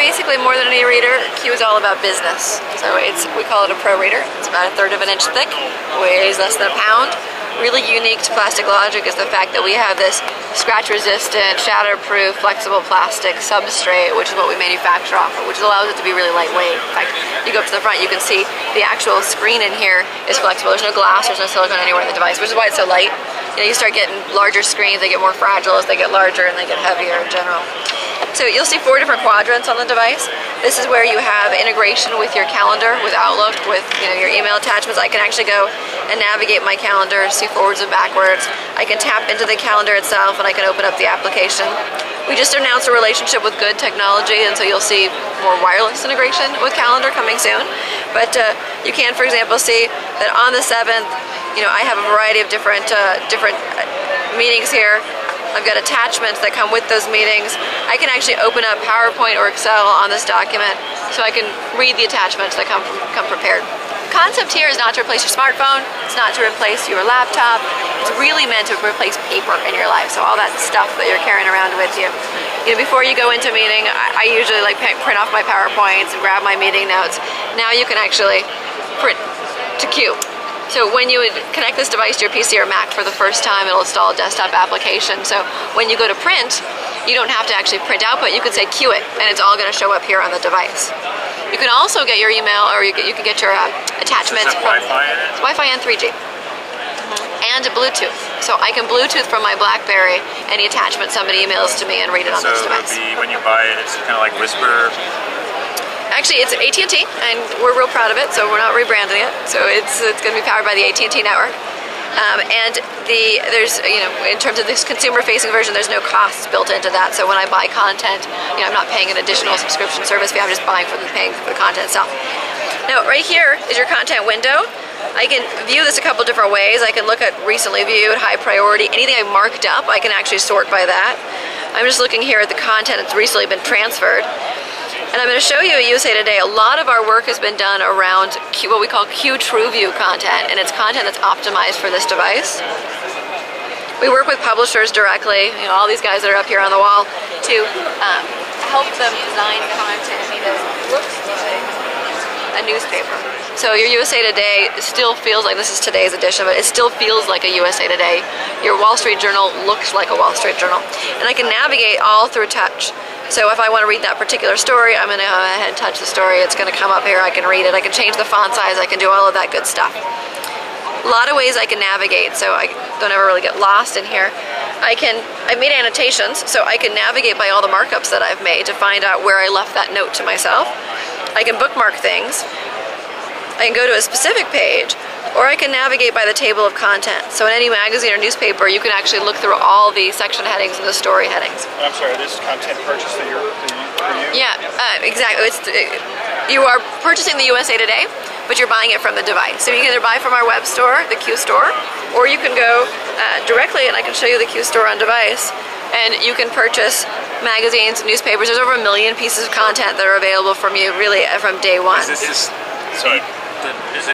basically, more than an e-reader, Q is all about business. So we call it a pro reader. It's about 1/3 of an inch thick, weighs less than a pound. Really unique to PlasticLogic is the fact that we have this scratch-resistant, shatter-proof, flexible plastic substrate, which is what we manufacture off of, which allows it to be really lightweight. In fact, you go up to the front, you can see the actual screen in here is flexible. There's no glass, there's no silicone anywhere in the device, which is why it's so light. You know, you start getting larger screens, they get more fragile as they get larger, and they get heavier in general. So you'll see 4 different quadrants on the device. This is where you have integration with your calendar, with Outlook, with your email attachments. I can actually go and navigate my calendar, see forwards and backwards. I can tap into the calendar itself and I can open up the application. We just announced a relationship with Good Technology, and so you'll see more wireless integration with calendar coming soon. But you can, for example, see that on the 7th, I have a variety of different meetings here. I've got attachments that come with those meetings. I can actually open up PowerPoint or Excel on this document so I can read the attachments that come prepared. The concept here is not to replace your smartphone. It's not to replace your laptop. It's really meant to replace paper in your life. So all that stuff that you're carrying around with you. Before you go into a meeting, I usually print off my PowerPoints and grab my meeting notes. Now you can actually print to Q. So when you would connect this device to your PC or Mac for the first time, it'll install a desktop application. So when you go to print, you don't have to actually print output. You can say Q it, and it's all going to show up here on the device. You can also get your email, or you can get your attachments. Is it Wi-Fi in it? It's Wi-Fi and 3G. And Bluetooth. So I can Bluetooth from my BlackBerry any attachment somebody emails to me and read it on this device. So when you buy it, it's kind of like Whisper. Actually, it's AT&T, and we're real proud of it, so we're not rebranding it. So it's going to be powered by the AT&T network. And there's, in terms of this consumer-facing version, there's no costs built into that. So when I buy content, I'm not paying an additional subscription service fee. I'm just paying for the content itself. Now, right here is your content window. I can view this a couple different ways. I can look at recently viewed, high priority, anything I marked up, I can actually sort by that. I'm just looking here at the content that's recently been transferred. And I'm going to show you at USA Today, a lot of our work has been done around what we call Q TrueView content, and it's content that's optimized for this device. We work with publishers directly, all these guys that are up here on the wall, to help them design content that looks like a newspaper. So your USA Today still feels like, this is today's edition, but it still feels like a USA Today. Your Wall Street Journal looks like a Wall Street Journal. And I can navigate all through touch. So if I want to read that particular story, I'm going to go ahead and touch the story. It's going to come up here. I can read it. I can change the font size. I can do all of that good stuff. A lot of ways I can navigate, so I don't ever really get lost in here. I've made annotations, so I can navigate by all the markups that I've made to find out where I left that note to myself. I can bookmark things. I can go to a specific page, or I can navigate by the table of content. So in any magazine or newspaper, you can actually look through all the section headings and the story headings. I'm sorry, this is content purchased for you? Yeah, exactly. You are purchasing the USA Today, but you're buying it from the device. So you can either buy from our web store, the Q Store, or you can go directly, and I can show you the Q Store on device, and you can purchase magazines, newspapers. There's over 1 million pieces of content that are available from you, really, from day one. Is this